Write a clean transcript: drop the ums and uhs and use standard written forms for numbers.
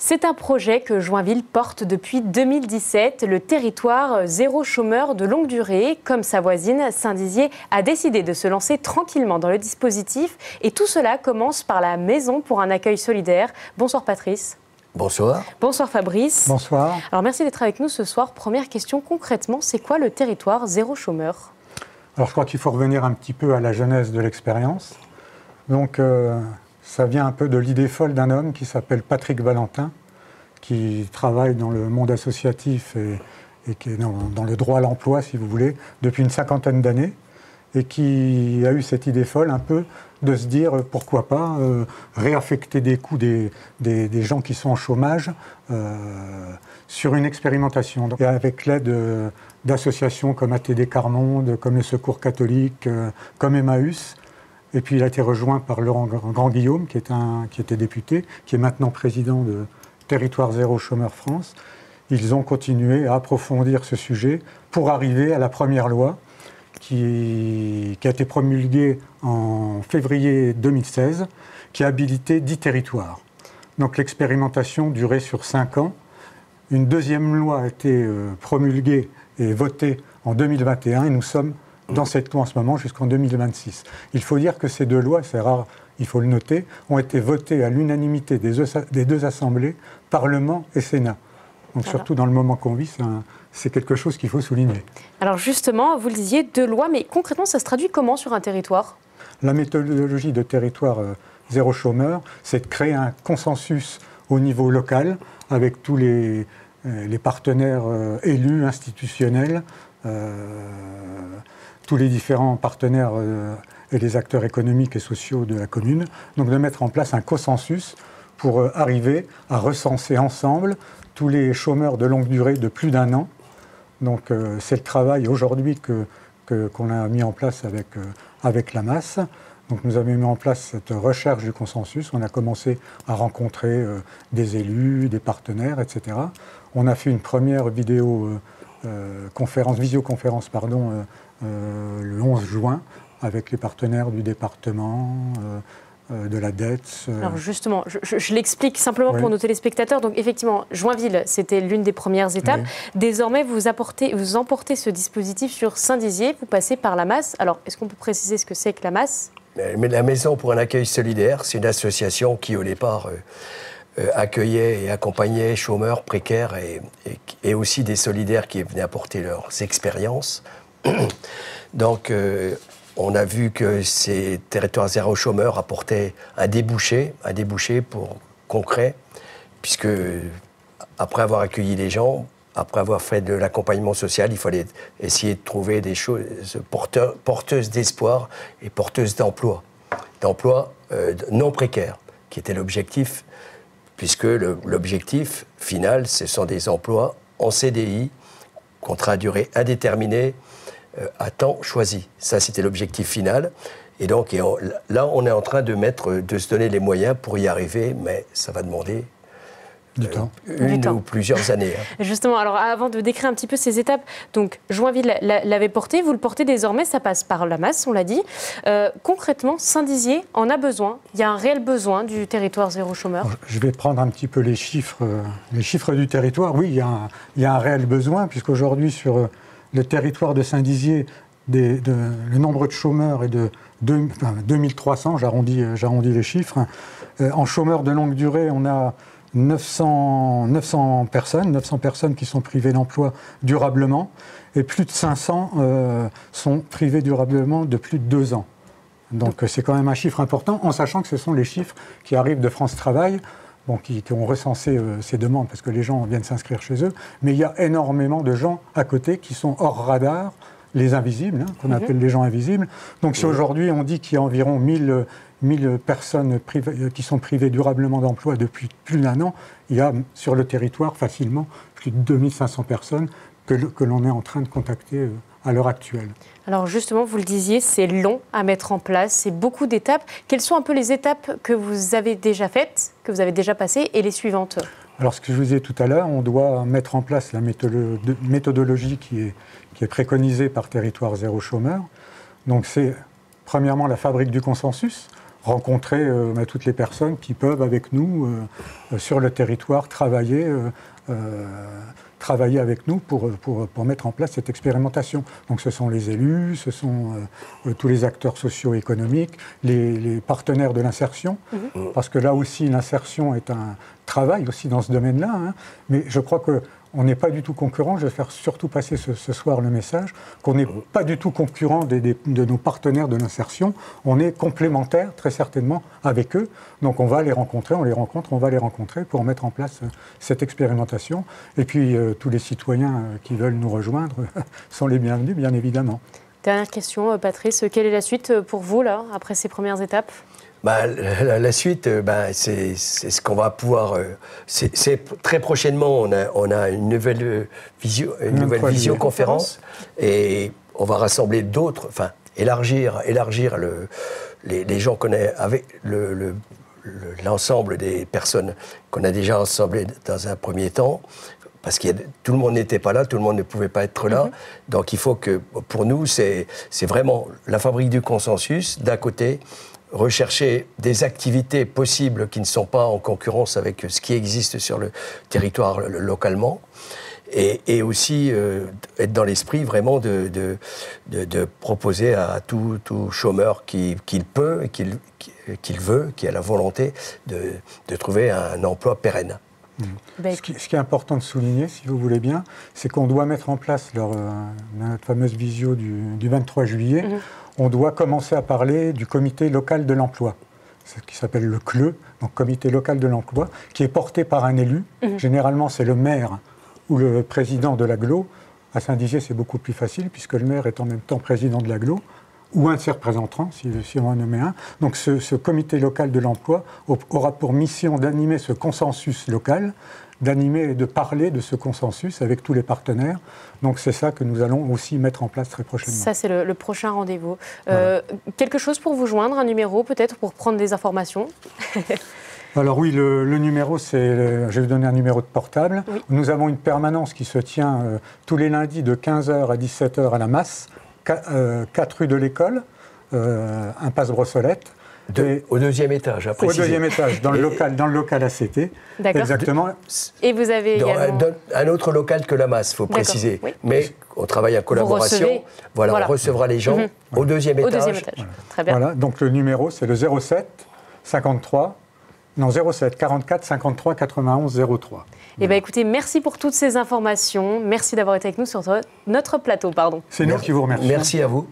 C'est un projet que Joinville porte depuis 2017, le territoire zéro chômeur de longue durée. Comme sa voisine, Saint-Dizier a décidé de se lancer tranquillement dans le dispositif. Et tout cela commence par la Maison pour un accueil solidaire. Bonsoir Patrice. Bonsoir. Bonsoir Fabrice. Bonsoir. Alors merci d'être avec nous ce soir. Première question, concrètement, c'est quoi le territoire zéro chômeur ? Alors je crois qu'il faut revenir un petit peu à la genèse de l'expérience. Donc ça vient un peu de l'idée folle d'un homme qui s'appelle Patrick Valentin, qui travaille dans le monde associatif et qui est dans le droit à l'emploi, si vous voulez, depuis une 50aine d'années, et qui a eu cette idée folle un peu de se dire pourquoi pas réaffecter des coûts des gens qui sont en chômage sur une expérimentation. Et avec l'aide d'associations comme ATD Quart-Monde, comme le Secours catholique, comme Emmaüs. Et puis il a été rejoint par Laurent Grand-Guillaume, qui était député, qui est maintenant président de Territoire Zéro Chômeur France. Ils ont continué à approfondir ce sujet pour arriver à la première loi qui a été promulguée en février 2016, qui a habilité 10 territoires. Donc l'expérimentation durait sur 5 ans. Une deuxième loi a été promulguée et votée en 2021 et nous sommes dans cette loi en ce moment jusqu'en 2026. Il faut dire que ces deux lois, c'est rare, il faut le noter, ont été votées à l'unanimité des deux assemblées, Parlement et Sénat. Donc surtout dans le moment qu'on vit, c'est quelque chose qu'il faut souligner. Alors justement, vous le disiez, deux lois, mais concrètement, ça se traduit comment sur un territoire ? La méthodologie de territoire zéro chômeur, c'est de créer un consensus au niveau local avec tous les partenaires élus, institutionnels, tous les différents partenaires et les acteurs économiques et sociaux de la commune. Donc de mettre en place un consensus pour arriver à recenser ensemble tous les chômeurs de longue durée de plus d'1 an. Donc c'est le travail aujourd'hui qu'on a mis en place avec la MAS. Donc nous avons mis en place cette recherche du consensus. On a commencé à rencontrer des élus, des partenaires, etc. On a fait une première visioconférence le 11 juin avec les partenaires du département, de la DETS. Alors justement, je l'explique simplement pour nos téléspectateurs. Donc effectivement, Joinville, c'était l'une des premières étapes. Oui. Désormais, vous emportez ce dispositif sur Saint-Dizier, vous passez par la MAS. Alors, est-ce qu'on peut préciser ce que c'est que la MAS ? Mais la Maison pour un accueil solidaire, c'est une association qui, au départ, accueillait et accompagnait chômeurs précaires et aussi des solidaires qui venaient apporter leurs expériences. Donc, on a vu que ces territoires zéro chômeur apportaient un débouché concret, puisque après avoir accueilli les gens, après avoir fait de l'accompagnement social, il fallait essayer de trouver des choses porteuses d'espoir et porteuses d'emploi non précaires, qui était l'objectif, puisque l'objectif final, ce sont des emplois en CDI, contrat à durée indéterminée, à temps choisi. Ça, c'était l'objectif final. Et donc, là, on est en train de se donner les moyens pour y arriver, mais ça va demander une ou plusieurs années. Justement, alors avant de décrire un petit peu ces étapes, donc Joinville l'avait porté, vous le portez désormais, ça passe par la MAS, on l'a dit. Concrètement, Saint-Dizier en a besoin. Il y a un réel besoin du territoire zéro chômeur. Je vais prendre un petit peu les chiffres du territoire. Oui, il y a un réel besoin, puisqu'aujourd'hui, sur le territoire de Saint-Dizier, le nombre de chômeurs est de 2300, j'arrondis les chiffres. En chômeurs de longue durée, on a 900 personnes qui sont privées d'emploi durablement, et plus de 500 sont privées durablement de plus de 2 ans. Donc c'est quand même un chiffre important, en sachant que ce sont les chiffres qui arrivent de France Travail, qui ont recensé ces demandes parce que les gens viennent s'inscrire chez eux, mais il y a énormément de gens à côté qui sont hors radar, les invisibles, qu'on appelle les gens invisibles. Donc si aujourd'hui on dit qu'il y a environ 1000 personnes qui sont privées durablement d'emploi depuis plus d'1 an, il y a sur le territoire facilement plus de 2500 personnes que l'on est en train de contacter à l'heure actuelle. Alors justement, vous le disiez, c'est long à mettre en place, c'est beaucoup d'étapes. Quelles sont un peu les étapes que vous avez déjà faites, que vous avez déjà passées, et les suivantes ? Alors ce que je vous disais tout à l'heure, on doit mettre en place la méthodologie qui est préconisée par Territoire Zéro Chômeur. Donc c'est premièrement la fabrique du consensus rencontrer toutes les personnes qui peuvent avec nous sur le territoire travailler avec nous pour mettre en place cette expérimentation. Donc ce sont les élus, ce sont tous les acteurs socio-économiques, les partenaires de l'insertion, parce que là aussi l'insertion est un travail aussi dans ce domaine-là, hein. Mais je crois qu'on n'est pas du tout concurrent. Je vais faire surtout passer ce soir le message qu'on n'est pas du tout concurrent de nos partenaires de l'insertion. On est complémentaires très certainement avec eux. Donc on va les rencontrer, on va les rencontrer pour mettre en place cette expérimentation. Et puis tous les citoyens qui veulent nous rejoindre sont les bienvenus, bien évidemment. Dernière question, Patrice. Quelle est la suite pour vous, là, après ces premières étapes ? La suite, c'est ce qu'on va pouvoir. Très prochainement, on a une nouvelle visioconférence et on va rassembler d'autres, enfin élargir les gens qu'on a avec l'ensemble des personnes qu'on a déjà rassemblées dans un premier temps. Parce que tout le monde n'était pas là, tout le monde ne pouvait pas être là. Donc il faut que, pour nous, c'est vraiment la fabrique du consensus, d'un côté, rechercher des activités possibles qui ne sont pas en concurrence avec ce qui existe sur le territoire localement, et aussi être dans l'esprit vraiment de proposer à tout chômeur qu'il peut, qu'il veut, qui a la volonté de trouver un emploi pérenne. Ce qui est important de souligner, si vous voulez bien, c'est qu'on doit mettre en place notre fameuse visio du 23 juillet, on doit commencer à parler du comité local de l'emploi, ce qui s'appelle le CLE, donc comité local de l'emploi, qui est porté par un élu. Généralement, c'est le maire ou le président de l'agglo. À Saint-Dizier, c'est beaucoup plus facile, puisque le maire est en même temps président de l'agglo, ou un de ses représentants, si on en nommait un. Donc ce comité local de l'emploi aura pour mission d'animer ce consensus local, d'animer et de parler de ce consensus avec tous les partenaires. Donc c'est ça que nous allons aussi mettre en place très prochainement. Ça, c'est le prochain rendez-vous. Voilà. Quelque chose pour vous joindre, un numéro peut-être pour prendre des informations? Alors oui, le numéro, je vais vous donner un numéro de portable. Oui. Nous avons une permanence qui se tient tous les lundis de 15h à 17h à la Masse, 4 rue de l'École, impasse Brossolette. Au deuxième étage, après. Au deuxième étage, dans le local ACT. D'accord. Exactement. Et vous avez également... un autre local que la Masse, il faut préciser. Oui. Mais on travaille en collaboration. Voilà, on recevra les gens au deuxième étage. Au deuxième étage. Voilà. Très bien. Voilà, donc le numéro, c'est le 07 44 53 91 03. Eh bien, écoutez, merci pour toutes ces informations. Merci d'avoir été avec nous sur notre plateau. C'est nous qui vous remercions. Merci à vous.